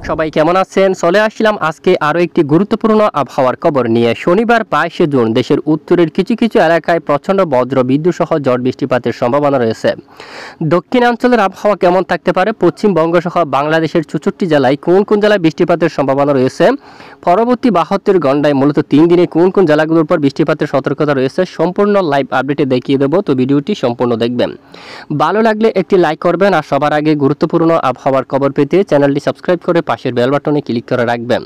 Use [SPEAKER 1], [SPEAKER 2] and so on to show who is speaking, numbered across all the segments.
[SPEAKER 1] সবাই কেমন আছেন? চলে আসলাম আজকে আরও একটি গুরুত্বপূর্ণ আবহাওয়ার খবর নিয়ে। শনিবার 22শে জুন দেশের উত্তরের কিছু কিছু এলাকায় প্রচণ্ড বজ্র বিদ্যুৎ সহ ঝড় বৃষ্টিপাতের সম্ভাবনা রয়েছে। দক্ষিণাঞ্চলের আবহাওয়া কেমন থাকতে পারে? পশ্চিমবঙ্গ সহ বাংলাদেশের 64 জেলায় কোন কোন জেলায় বৃষ্টিপাতের সম্ভাবনা রয়েছে? পরবর্তী 72 ঘন্টায় মূলত 3 দিনে কোন কোন জেলাগুলোর উপর বৃষ্টিপাতের সতর্কতা রয়েছে সম্পূর্ণ লাইভ আপডেটে দেখিয়ে দেবো, তো ভিডিওটি সম্পূর্ণ দেখবেন। ভালো লাগলে একটি লাইক করবেন আর সবার আগে গুরুত্বপূর্ণ আবহাওয়ার খবর পেতে চ্যানেলটি সাবস্ক্রাইব করে পাশের বেল বাটনে ক্লিক করে রাখবেন।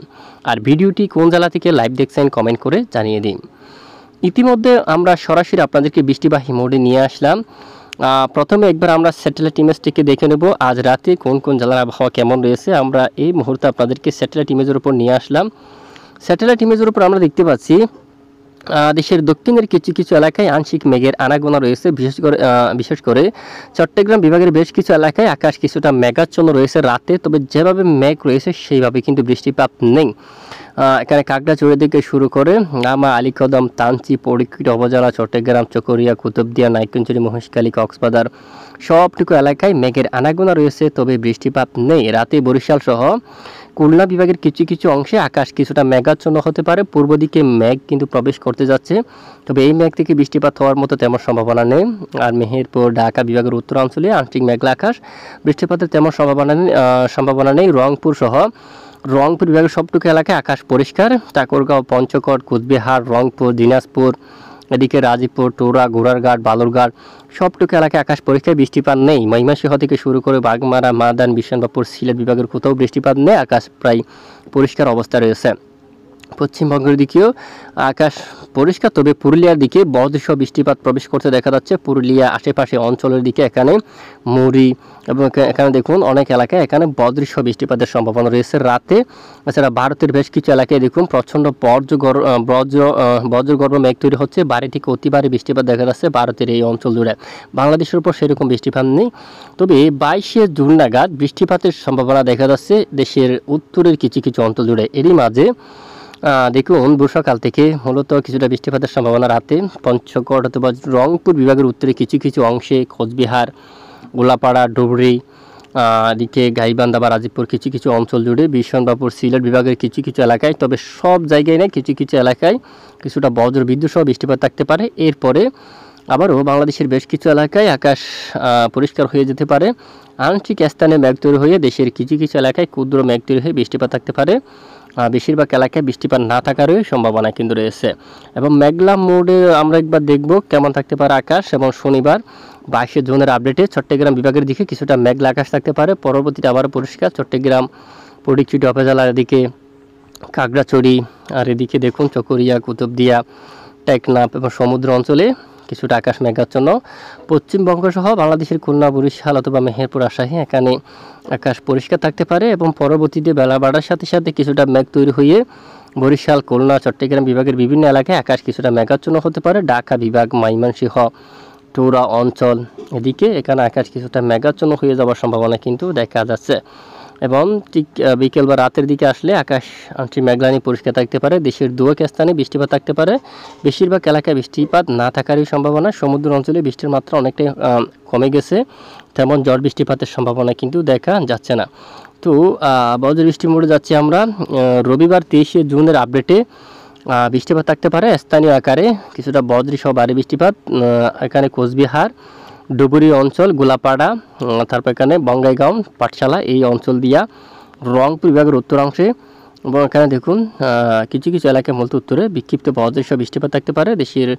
[SPEAKER 1] আর ভিডিওটি কোন জেলা থেকে লাইভ দেখছেন কমেন্ট করে জানিয়ে দিন। ইতিমধ্যে আমরা সরাসরি আপনাদেরকে বৃষ্টিবাহী মোডে নিয়ে আসলাম। প্রথমে একবার আমরা স্যাটেলাইট ইমেজটিকে দেখে নেব আজ রাতে কোন কোন জেলার আবহাওয়া কেমন রয়েছে। আমরা এই মুহূর্তে আপনাদেরকে স্যাটেলাইট ইমেজের উপর নিয়ে আসলাম। স্যাটেলাইট ইমেজের উপর আমরা দেখতে পাচ্ছি দেশের দক্ষিণের কিছু কিছু এলাকায় আংশিক মেঘের আনাগোনা রয়েছে। বিশেষ করে চট্টগ্রাম বিভাগের বেশ কিছু এলাকায় আকাশ কিছুটা মেঘাচ্ছন্ন রয়েছে রাতে, তবে যেভাবে মেঘ রয়েছে সেইভাবে কিন্তু বৃষ্টিপাত নেই। এখানে কাকড়াছড়ি থেকে শুরু করে গামা, আলীকদম, তানচি, পরিকৃত উপজেলা, চট্টগ্রাম, চকরিয়া, কুতুবদিয়া, নাইকুঞ্জুরি, মহেশখালী, কক্সবাজার সবটুকু এলাকায় মেঘের আনাগোনা রয়েছে, তবে বৃষ্টিপাত নেই। রাতে বরিশাল সহ খুলনা বিভাগের কিছু কিছু অংশে আকাশ কিছুটা মেঘাচ্ছন্ন হতে পারে। পূর্ব দিকে মেঘ কিন্তু প্রবেশ করতে যাচ্ছে, তবে এই মেঘ থেকে বৃষ্টিপাত হওয়ার মতো তেমন সম্ভাবনা নেই। আর মেহেরপুর, ঢাকা বিভাগের উত্তরাঞ্চলে আংশিক মেঘলা আকাশ, বৃষ্টিপাতের তেমন সম্ভাবনা নেই। রংপুর বিভাগের সবটুকু এলাকায় আকাশ পরিষ্কার। ঠাকুরগাঁও, পঞ্চগড়, কোচবিহার, রংপুর, দিনাজপুর, এদিকে রাজীবপুর, টোরা, ঘোড়ারঘাট, বালুরঘাট সবটুকু এলাকায় আকাশ পরিষ্কার, বৃষ্টিপাত নেই। ময়মনসিংহ থেকে শুরু করে বাগমারা, মাদান, বিশনবাপুর, সিলেট বিভাগের কোথাও বৃষ্টিপাত নেই, আকাশ প্রায় পরিষ্কার অবস্থা রয়েছে। পশ্চিমবঙ্গের দিকেও আকাশ পরিষ্কার, তবে পুরুলিয়ার দিকে বজ্রসহ বৃষ্টিপাত প্রবেশ করতে দেখা যাচ্ছে। পুরুলিয়া আশেপাশে অঞ্চলের দিকে এখানে মুড়ি এবং এখানে দেখুন অনেক এলাকায় এখানে বজ্রসহ বৃষ্টিপাতের সম্ভাবনা রয়েছে রাতে। এছাড়া ভারতের বেশ কিছু এলাকায় দেখুন প্রচণ্ড বজ্রগর্ভ মেঘ তৈরি হচ্ছে, ভারী থেকে অতি ভারী বৃষ্টিপাত দেখা যাচ্ছে ভারতের এই অঞ্চল জুড়ে। বাংলাদেশের উপর সেরকম বৃষ্টিপাত নেই, তবে 22শে জুন নাগাদ বৃষ্টিপাতের সম্ভাবনা দেখা যাচ্ছে দেশের উত্তরের কিছু কিছু অঞ্চল জুড়ে। এরই মাঝে দেখুন বর্ষাকাল থেকে মূলত কিছুটা বৃষ্টিপাতের সম্ভাবনা রাতে পঞ্চগড় অথবা রংপুর বিভাগের উত্তরে কিছু কিছু অংশে, কোচবিহার, গোলাপাড়া, ডুবরি, দিকে গাইবান্ধা বা রাজীবপুর কিছু কিছু অঞ্চল জুড়ে, বিশনবাপুর, সিলেট বিভাগের কিছু কিছু এলাকায়, তবে সব জায়গায় নয়, কিছু কিছু এলাকায় কিছুটা বজ্র বিদ্যুৎ সহ বৃষ্টিপাত থাকতে পারে। এরপরে আবারও বাংলাদেশের বেশ কিছু এলাকায় আকাশ পরিষ্কার হয়ে যেতে পারে। আংশিক স্থানে মেঘ তৈরি হয়ে দেশের কিছু কিছু এলাকায় ক্ষুদ্র মেঘ তৈরি হয়ে বৃষ্টিপাত থাকতে পারে। বেশিরভাগ এলাকায় বৃষ্টিপাত না থাকারও সম্ভাবনা কিন্তু রয়েছে। এবং মেঘলা মোডে আমরা একবার দেখব কেমন থাকতে পারে আকাশ। এবং শনিবার 22শে জুনের আপডেটে চট্টগ্রাম বিভাগের দিকে কিছুটা মেঘলা আকাশ থাকতে পারে, পরবর্তীতে আবারও পরিষ্কার। চট্টগ্রাম, পরিকৃত উপজেলার এদিকে কাকড়াছড়ি, আর এদিকে দেখুন চকরিয়া, কুতুবদিয়া, টেকনাফ এবং সমুদ্র অঞ্চলে কিছুটা আকাশ মেঘাচ্ছন্ন। পশ্চিমবঙ্গ সহ বাংলাদেশের খুলনা, বরিশাল অথবা মেহেরপুর, রাজশাহী এখানে আকাশ পরিষ্কার থাকতে পারে এবং পরবর্তীতে বেলা বাড়ার সাথে সাথে কিছুটা মেঘ তৈরি হয়ে বরিশাল, খুলনা, চট্টগ্রাম বিভাগের বিভিন্ন এলাকায় আকাশ কিছুটা মেঘাচ্ছন্ন হতে পারে। ঢাকা বিভাগ, ময়মনসিংহ, টোরা অঞ্চল এদিকে এখানে আকাশ কিছুটা মেঘাচ্ছন্ন হয়ে যাওয়ার সম্ভাবনা কিন্তু দেখা যাচ্ছে। এবং ঠিক বিকেল বা রাতের দিকে আসলে আকাশ আংশিক মেঘলানি পরিষ্কার থাকতে পারে। দেশের দু এক স্থানে বৃষ্টিপাত থাকতে পারে, বেশিরভাগ এলাকায় বৃষ্টিপাত না থাকারই সম্ভাবনা। সমুদ্র অঞ্চলে বৃষ্টির মাত্রা অনেকটাই কমে গেছে, তেমন ঝড় বৃষ্টিপাতের সম্ভাবনা কিন্তু দেখা যাচ্ছে না। তো বজ্র বৃষ্টি মোড়ে যাচ্ছি আমরা। রবিবার 23শে জুনের আপডেটে বৃষ্টিপাত থাকতে পারে স্থানীয় আকারে, কিছুটা বজ্রসহ ভারী বৃষ্টিপাত এখানে কোচবিহার, ডুবুরি অঞ্চল, গোলাপাড়া, তারপর এখানে বঙ্গাইগাঁও, পাঠশালা এই অঞ্চল দিয়া রংপুর বিভাগের উত্তরাংশে। এবং এখানে দেখুন কিছু কিছু এলাকায় মূলত উত্তরে বিক্ষিপ্ত বজ্রসহ বৃষ্টিপাত থাকতে পারে। দেশের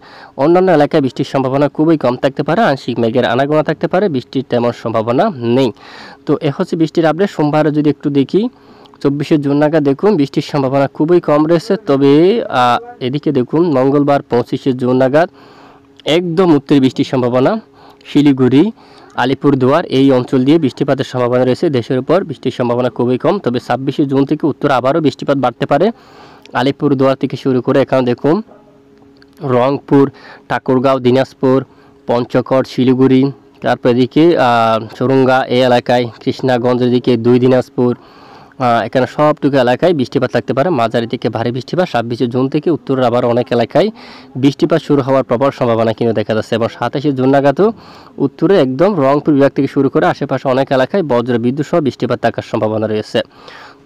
[SPEAKER 1] অন্যান্য এলাকায় বৃষ্টির সম্ভাবনা খুবই কম থাকতে পারে, আংশিক মেঘের আনাগোনা থাকতে পারে, বৃষ্টির তেমন সম্ভাবনা নেই। তো এ হচ্ছে বৃষ্টির আপডেট। সোমবারে যদি একটু দেখি 24শে জুন নাগাদ দেখুন বৃষ্টির সম্ভাবনা খুবই কম রয়েছে, তবে এদিকে দেখুন মঙ্গলবার 25শে জুন নাগাদ একদম উত্তরে বৃষ্টির সম্ভাবনা। শিলিগুড়ি, আলিপুরদুয়ার এই অঞ্চল দিয়ে বৃষ্টিপাতের সম্ভাবনা রয়েছে। দেশের উপর বৃষ্টির সম্ভাবনা খুবই কম, তবে 26শে জুন থেকে উত্তর আবারও বৃষ্টিপাত বাড়তে পারে। আলিপুরদুয়ার থেকে শুরু করে এখানে দেখুন রংপুর, ঠাকুরগাঁও, দিনাজপুর, পঞ্চগড়, শিলিগুড়ি, তারপর এদিকে চুরুঙ্গা এই এলাকায়, কৃষ্ণাগঞ্জের দিকে 2 দিনাজপুর, এখানে সবটুকু এলাকায় বৃষ্টিপাত থাকতে পারে, মাঝারি থেকে ভারী বৃষ্টিপাত। 26শে জুন থেকে উত্তরের আবার অনেক এলাকায় বৃষ্টিপাত শুরু হওয়ার প্রবল সম্ভাবনা কিন্তু দেখা যাচ্ছে। এবং 27শে জুন নাগাদও উত্তরে একদম রংপুর বিভাগ থেকে শুরু করে আশেপাশে অনেক এলাকায় বজ্র বিদ্যুৎ সহ বৃষ্টিপাত থাকার সম্ভাবনা রয়েছে।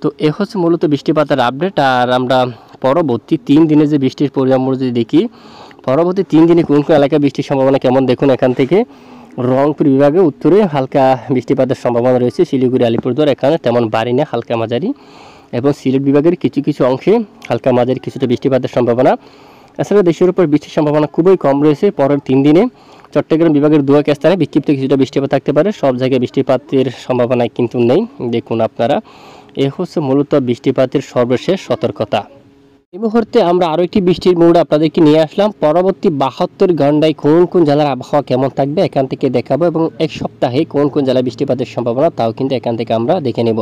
[SPEAKER 1] তো এ হচ্ছে মূলত বৃষ্টিপাতের আপডেট। আর আমরা পরবর্তী 3 দিনে যে বৃষ্টির পরিমাণ যদি দেখি, পরবর্তী 3 দিনে কোন কোন এলাকায় বৃষ্টির সম্ভাবনা কেমন দেখুন। এখান থেকে রংপুর বিভাগে উত্তরে হালকা বৃষ্টিপাতের সম্ভাবনা রয়েছে, শিলিগুড়ি, আলিপুরদুয়ার এখানে তেমন বাড়ি না, হালকা মাঝারি, এবং সিলেট বিভাগের কিছু কিছু অংশে হালকা মাঝারি কিছুটা বৃষ্টিপাতের সম্ভাবনা। এছাড়া দেশের উপর বৃষ্টির সম্ভাবনা খুবই কম রয়েছে। পরের 3 দিনে চট্টগ্রাম বিভাগের দু এক স্থানে বিক্ষিপ্ত কিছুটা বৃষ্টিপাত থাকতে পারে, সব জায়গায় বৃষ্টিপাতের সম্ভাবনা কিন্তু নেই। দেখুন আপনারা, এ হচ্ছে মূলত বৃষ্টিপাতের সর্বশেষ সতর্কতা। এই মুহূর্তে আমরা আরও একটি বৃষ্টির মুড আপনাদেরকে নিয়ে আসলাম। পরবর্তী 72 ঘন্টায় কোন কোন জেলার আবহাওয়া কেমন থাকবে এখান থেকে দেখাবো, এবং এক সপ্তাহে কোন কোন জেলায় বৃষ্টিপাতের সম্ভাবনা তাও কিন্তু এখান থেকে আমরা দেখে নেব।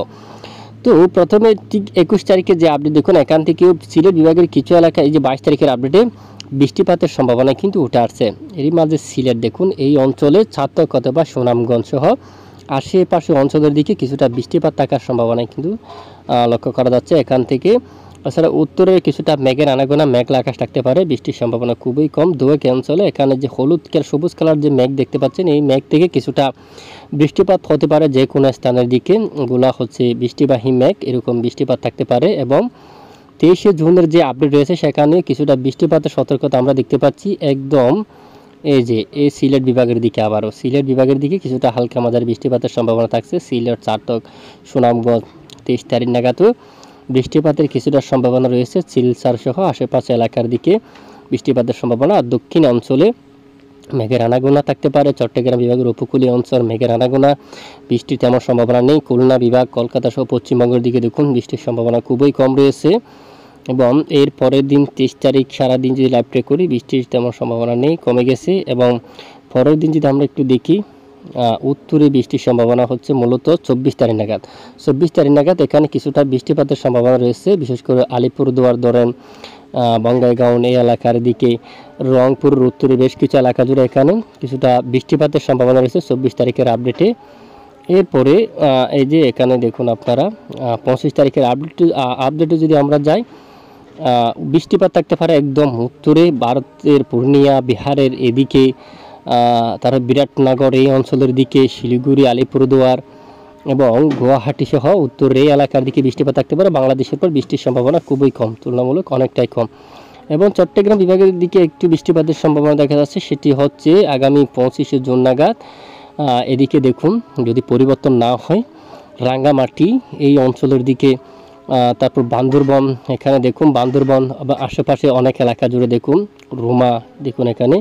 [SPEAKER 1] তো প্রথমে ঠিক 21 তারিখে যে আপডেট দেখুন, এখান থেকেও সিলেট বিভাগের কিছু এলাকায় এই যে 22 তারিখের আপডেটে বৃষ্টিপাতের সম্ভাবনা কিন্তু উঠে আসছে। এরই মাঝে সিলেট দেখুন, এই অঞ্চলে ছাতক অথবা সুনামগঞ্জ সহ আশেপাশে অঞ্চলের দিকে কিছুটা বৃষ্টিপাত থাকার সম্ভাবনা কিন্তু লক্ষ্য করা যাচ্ছে এখান থেকে। তাছাড়া উত্তরে কিছুটা মেঘের আনাগোনা, মেঘলা আকাশ থাকতে পারে, বৃষ্টির সম্ভাবনা খুবই কম। দুয়েক অঞ্চলে এখানে যে হলুদ সবুজ কালার যে মেঘ দেখতে পাচ্ছেন, এই মেঘ থেকে কিছুটা বৃষ্টিপাত হতে পারে যে কোনো স্থানের দিকে, এগুলা হচ্ছে বৃষ্টিবাহী মেঘ, এরকম বৃষ্টিপাত থাকতে পারে। এবং 23শে জুনের যে আপডেট রয়েছে সেখানে কিছুটা বৃষ্টিপাতের সতর্কতা আমরা দেখতে পাচ্ছি একদম এই যে এই সিলেট বিভাগের দিকে। আবারও সিলেট বিভাগের দিকে কিছুটা হালকা মাঝারি বৃষ্টিপাতের সম্ভাবনা থাকছে। সিলেট, ছাতক, সুনামগঞ্জ 23 তারিখ নাগাদও বৃষ্টিপাতের কিছুটা সম্ভাবনা রয়েছে। সিলচার সহ আশেপাশে এলাকার দিকে বৃষ্টিপাতের সম্ভাবনা। আর দক্ষিণ অঞ্চলে মেঘের আনাগোনা থাকতে পারে। চট্টগ্রাম বিভাগের উপকূলীয় অঞ্চল মেঘের আনাগোনা, বৃষ্টির তেমন সম্ভাবনা নেই। খুলনা বিভাগ, কলকাতা সহ পশ্চিমবঙ্গের দিকে দেখুন বৃষ্টির সম্ভাবনা খুবই কম রয়েছে। এবং এর পরের দিন 23 তারিখ সারাদিন যদি লাইভ ট্রেক করি, বৃষ্টির তেমন সম্ভাবনা নেই, কমে গেছে। এবং পরের দিন যদি আমরা একটু দেখি, উত্তরে বৃষ্টির সম্ভাবনা হচ্ছে মূলত 24 তারিখ নাগাদ। 24 তারিখ নাগাদ এখানে কিছুটা বৃষ্টিপাতের সম্ভাবনা রয়েছে, বিশেষ করে আলিপুরদুয়ার ধরেন, বঙ্গাইগাঁও এই এলাকার দিকে, রংপুর উত্তরে বেশ কিছু এলাকা জুড়ে এখানে কিছুটা বৃষ্টিপাতের সম্ভাবনা রয়েছে 24 তারিখের আপডেটে। এরপরে এই যে এখানে দেখুন আপনারা 25 তারিখের আপডেটে যদি আমরা যাই, বৃষ্টিপাত থাকতে পারে একদম উত্তরে, ভারতের পূর্ণিয়া, বিহারের এদিকে, তারা বিরাটনগর এই অঞ্চলের দিকে, শিলিগুড়ি, আলিপুরদুয়ার এবং গুয়াহাটি সহ উত্তর এই এলাকার দিকে বৃষ্টিপাত থাকতে পারে। বাংলাদেশের পর বৃষ্টির সম্ভাবনা খুবই কম, তুলনামূলক অনেকটাই কম। এবং চট্টগ্রাম বিভাগের দিকে একটু বৃষ্টিপাতের সম্ভাবনা দেখা যাচ্ছে, সেটি হচ্ছে আগামী 25শে জুন নাগাদ। এদিকে দেখুন যদি পরিবর্তন না হয়, রাঙ্গামাটি এই অঞ্চলের দিকে, তারপর বান্দরবন, এখানে দেখুন বান্দরবন আশেপাশে অনেক এলাকা জুড়ে দেখুন, রুমা দেখুন এখানে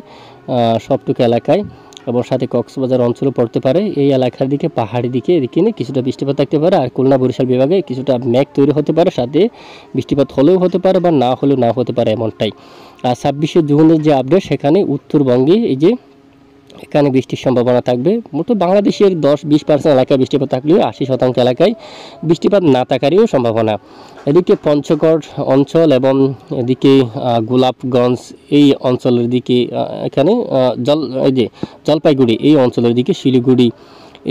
[SPEAKER 1] সবটুকু এলাকায়, এবং সাথে কক্সবাজার অঞ্চলও পড়তে পারে। এই এলাকার দিকে পাহাড়ি দিকে এদিকে কিছুটা বৃষ্টিপাত থাকতে পারে। আর খুলনা বরিশাল বিভাগে কিছুটা মেঘ তৈরি হতে পারে, সাথে বৃষ্টিপাত হলেও হতে পারে বা না হলেও না হতে পারে, এমনটাই। আর 26শে জুনের যে আপডেট, সেখানে উত্তরবঙ্গে এই যে এখানে বৃষ্টির সম্ভাবনা থাকবে। মোট বাংলাদেশের 10-20% এলাকায় বৃষ্টিপাত থাকলেও 80% এলাকায় বৃষ্টিপাত না থাকারও সম্ভাবনা। এদিকে পঞ্চগড় অঞ্চল এবং এদিকে গোলাপগঞ্জ এই অঞ্চলের দিকে, এখানে এই যে জলপাইগুড়ি এই অঞ্চলের দিকে, শিলিগুড়ি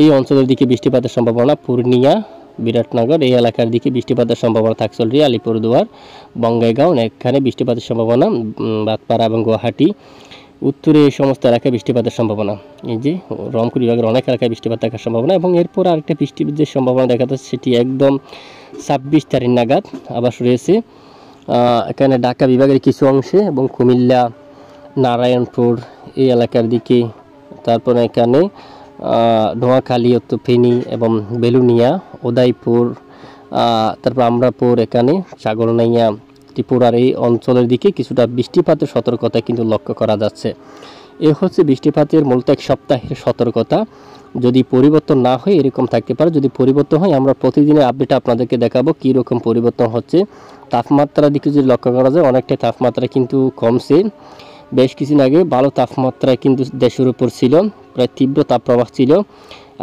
[SPEAKER 1] এই অঞ্চলের দিকে বৃষ্টিপাতের সম্ভাবনা। পূর্ণিয়া, বিরাটনগর এই এলাকার দিকে বৃষ্টিপাতের সম্ভাবনা থাকছে। আলিপুরদুয়ার, বঙ্গাইগাঁও এখানে বৃষ্টিপাতের সম্ভাবনা। বাতপাড়া এবং গুয়াহাটি উত্তরে এই সমস্ত এলাকায় বৃষ্টিপাতের সম্ভাবনা। এই যে রংপুর বিভাগের অনেক এলাকায় বৃষ্টিপাত থাকার সম্ভাবনা। এবং এরপর আরেকটা বৃষ্টির যে সম্ভাবনা দেখা যাচ্ছে, সেটি একদম 26 তারিখ নাগাদ আবার রয়েছে এখানে ঢাকা বিভাগের কিছু অংশে, এবং কুমিল্লা, নারায়ণপুর এই এলাকার দিকে, তারপরে এখানে নোয়াখালী, ফেনী এবং বেলুনিয়া, উদয়পুর, তারপর আমরাপুর, এখানে সাগরনাইয়া, ত্রিপুরার এই অঞ্চলের দিকে কিছুটা বৃষ্টিপাতের সতর্কতা কিন্তু লক্ষ্য করা যাচ্ছে। এ হচ্ছে বৃষ্টিপাতের মূলত এক সপ্তাহের সতর্কতা। যদি পরিবর্তন না হয় এরকম থাকতে পারে, যদি পরিবর্তন হয় আমরা প্রতিদিনের আপডেট আপনাদেরকে দেখাবো কী রকম পরিবর্তন হচ্ছে। তাপমাত্রার দিকে যদি লক্ষ্য করা যায়, অনেকটাই তাপমাত্রা কিন্তু কমছে। বেশ কিছুদিন আগে ভালো তাপমাত্রায় কিন্তু দেশের উপর ছিল, প্রায় তীব্র তাপপ্রবাহ ছিল।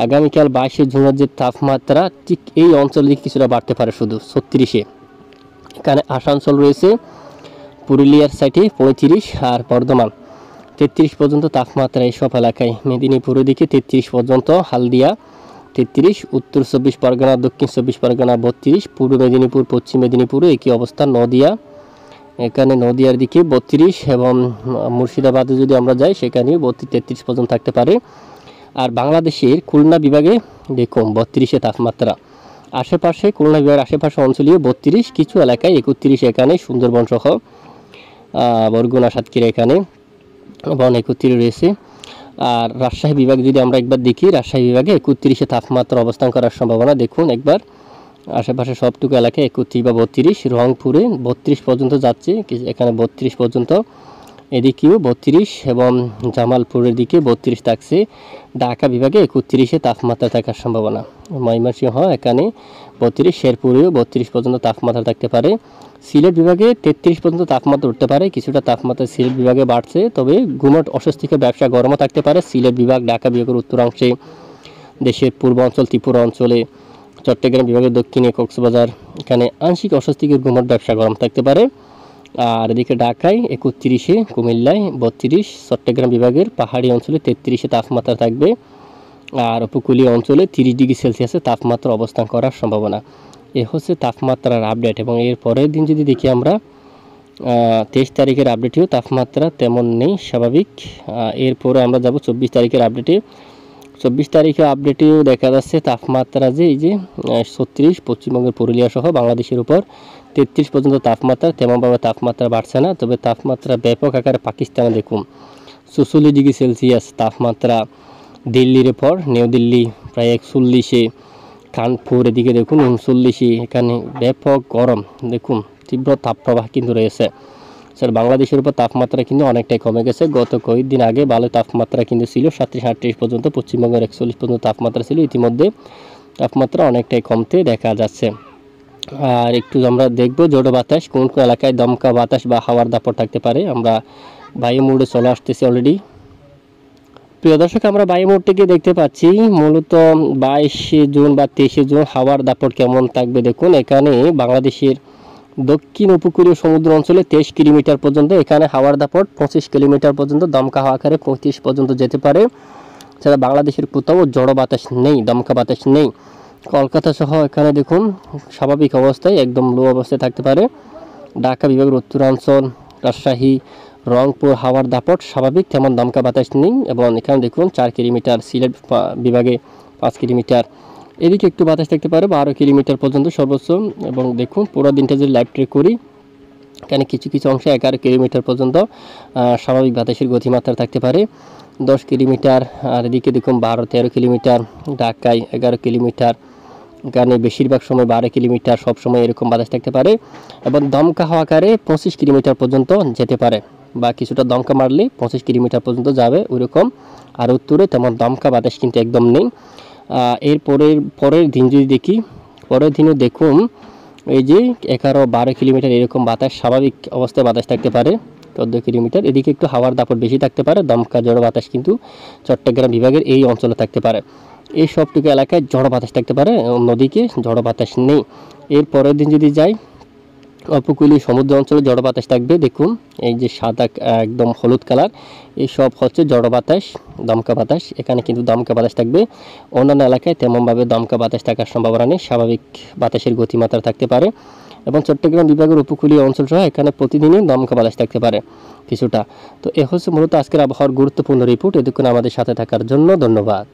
[SPEAKER 1] আগামীকাল 22শে জুনের যে তাপমাত্রা ঠিক এই অঞ্চলের দিকে কিছুটা বাড়তে পারে, শুধু 36-এ। এখানে আসানসোল রয়েছে, পুরুলিয়ার সাইডে 35, আর বর্ধমান 33 পর্যন্ত তাপমাত্রা এইসব এলাকায়। মেদিনীপুরের দিকে 33 পর্যন্ত, হালদিয়া 33, উত্তর 24 পরগনা, দক্ষিণ 24 পরগনা 32, পূর্ব মেদিনীপুর, পশ্চিম মেদিনীপুরে একই অবস্থা। নদিয়া, এখানে নদিয়ার দিকে 32, এবং মুর্শিদাবাদে যদি আমরা যাই সেখানেও 33 পর্যন্ত থাকতে পারে। আর বাংলাদেশের খুলনা বিভাগে দেখুন 32-এ তাপমাত্রা, আশেপাশে খুলনা বিভাগের আশেপাশে অঞ্চলীয় 32, কিছু এলাকায় 31 এখানে সুন্দরবন সহ বরগুনা সাতক্ষীরা এখানে এবং 31 রয়েছে। আর রাজশাহী বিভাগ যদি আমরা একবার দেখি, রাজশাহী বিভাগে 31-এ তাপমাত্রা অবস্থান করার সম্ভাবনা দেখুন একবার, আশেপাশে সবটুকু এলাকায় 31 বা 32, রংপুরে 32 পর্যন্ত যাচ্ছে, এখানে 32 পর্যন্ত, এদিকেও 32 এবং জামালপুরের দিকে 32 থাকছে। ঢাকা বিভাগে 31-এ তাপমাত্রা থাকার সম্ভাবনা। ময়মনসিংহ এখানে 32, শেরপুরেও 32 পর্যন্ত তাপমাত্রা থাকতে পারে। সিলেট বিভাগে 33 পর্যন্ত তাপমাত্রা উঠতে পারে, কিছুটা তাপমাত্রা সিলেট বিভাগে বাড়ছে, তবে গুমট অস্বস্তিকর ব্যবসা গরমও থাকতে পারে। সিলেট বিভাগ, ঢাকা বিভাগের উত্তরাংশে, দেশের পূর্বাঞ্চল ত্রিপুরা অঞ্চলে, চট্টগ্রাম বিভাগের দক্ষিণে কক্সবাজার, এখানে আংশিক অস্বস্তিকর গুমট ব্যবসা গরম থাকতে পারে। আর এদিকে ঢাকায় 31-এ, কুমিল্লায় 32, চট্টগ্রাম বিভাগের পাহাড়ি অঞ্চলে 33-এ তাপমাত্রা থাকবে। আর উপকূলীয় অঞ্চলে 30 ডিগ্রি সেলসিয়াসে তাপমাত্রা অবস্থান করার সম্ভাবনা। এ হচ্ছে তাপমাত্রার আপডেট। এবং এর পরের দিন যদি দেখি আমরা 23 তারিখের আপডেটেও তাপমাত্রা তেমন নেই, স্বাভাবিক। এরপরে আমরা যাব 24 তারিখের আপডেটে। 24 তারিখের আপডেটেও দেখা যাচ্ছে তাপমাত্রা যে এই যে 36, পশ্চিমবঙ্গের পুরুলিয়া সহ বাংলাদেশের উপর 33 পর্যন্ত তাপমাত্রা, তেমনভাবে তাপমাত্রা বাড়ছে না, তবে তাপমাত্রা ব্যাপক আকারে পাকিস্তানে দেখুন 44 ডিগ্রি সেলসিয়াস তাপমাত্রা। দিল্লির পর নিউ দিল্লি প্রায় 41-এ, কানপুর এদিকে দেখুন 39-এ, এখানে ব্যাপক গরম দেখুন, তীব্র তাপপ্রবাহ কিন্তু রয়েছে। স্যার বাংলাদেশের উপর তাপমাত্রা কিন্তু অনেকটাই কমে গেছে, গত কয়েকদিন আগে ভালো তাপমাত্রা কিন্তু ছিল 37-38 পর্যন্ত, পশ্চিমবঙ্গের 41 পর্যন্ত তাপমাত্রা ছিল, ইতিমধ্যে তাপমাত্রা অনেকটাই কমতে দেখা যাচ্ছে। আর একটু আমরা দেখব জোড়ো বাতাস, কোন কোন এলাকায় দমকা বাতাস বা হাওয়ার দাপট থাকতে পারে। আমরা বায়ু মোডে চলে আসতেছি অলরেডি। প্রিয় দর্শক, আমরা বায়ু মোড থেকে দেখতে পাচ্ছি মূলত 22 জুন বা 23 জুন হাওয়ার দাপট কেমন থাকবে দেখুন। এখানে বাংলাদেশের দক্ষিণ উপকূলীয় সমুদ্র অঞ্চলে 23 কিলোমিটার পর্যন্ত, এখানে হাওয়ার দাপট 25 কিলোমিটার পর্যন্ত, দমকা হাওয়া আকারে 35 পর্যন্ত যেতে পারে। সেটা বাংলাদেশের কোথাও জড়ো বাতাস নেই, দমকা বাতাস নেই। কলকাতা সহ এখানে দেখুন স্বাভাবিক অবস্থায়, একদম লো অবস্থায় থাকতে পারে। ঢাকা বিভাগের উত্তরাঞ্চল, রাজশাহী, রংপুর হাওয়ার দাপট স্বাভাবিক, তেমন দমকা বাতাস নেই। এবং এখানে দেখুন 4 কিলোমিটার, সিলেট বিভাগে 5 কিলোমিটার, এদিকে একটু বাতাস থাকতে পারে 12 কিলোমিটার পর্যন্ত সর্বোচ্চ। এবং দেখুন পুরো দিনটা যদি লাইভ ট্রেক করি, এখানে কিছু কিছু অংশে 11 কিলোমিটার পর্যন্ত স্বাভাবিক বাতাসের গতিমাত্রা থাকতে পারে, 10 কিলোমিটার। আর এদিকে দেখুন 12-13 কিলোমিটার, ঢাকায় 11 কিলোমিটার, এখানে বেশিরভাগ সময় 12 কিলোমিটার, সব সময় এরকম বাতাস থাকতে পারে। এবং দমকা হাওয়া আকারে 25 কিলোমিটার পর্যন্ত যেতে পারে, বা কিছুটা দমকা মারলে 25 কিলোমিটার পর্যন্ত যাবে ওইরকম। আর উত্তরে তেমন দমকা বাতাস কিন্তু একদম নেই। এর পরের দিন যদি দেখি, পরের দিনও দেখুন এই যে 11-12 কিলোমিটার এরকম বাতাস, স্বাভাবিক অবস্থায় বাতাস থাকতে পারে, 14 কিলোমিটার। এদিকে একটু হাওয়ার দাপট বেশি থাকতে পারে, দমকা জড়ো বাতাস কিন্তু চট্টগ্রাম বিভাগের এই অঞ্চলে থাকতে পারে। এই সবটুকু এলাকায় ঝড়ো বাতাস থাকতে পারে, অন্যদিকে ঝড়ো বাতাস নেই। এর পরের দিন যদি যাই, উপকূলীয় সমুদ্র অঞ্চলে জড়ো বাতাস থাকবে, দেখুন এই যে সাদা একদম হলুদ কালার, এই সব হচ্ছে জড়ো বাতাস, দমকা বাতাস। এখানে কিন্তু দমকা বাতাস থাকবে, অন্যান্য এলাকায় তেমনভাবে দমকা বাতাস থাকার সম্ভাবনা নেই, স্বাভাবিক বাতাসের গতিমাত্রা থাকতে পারে। এবং চট্টগ্রাম বিভাগের উপকূলীয় অঞ্চল সহ এখানে প্রতিদিনই দমকা বাতাস থাকতে পারে কিছুটা। তো এ হচ্ছে মূলত আজকের আবহাওয়ার গুরুত্বপূর্ণ রিপোর্ট। এতক্ষণ আমাদের সাথে থাকার জন্য ধন্যবাদ।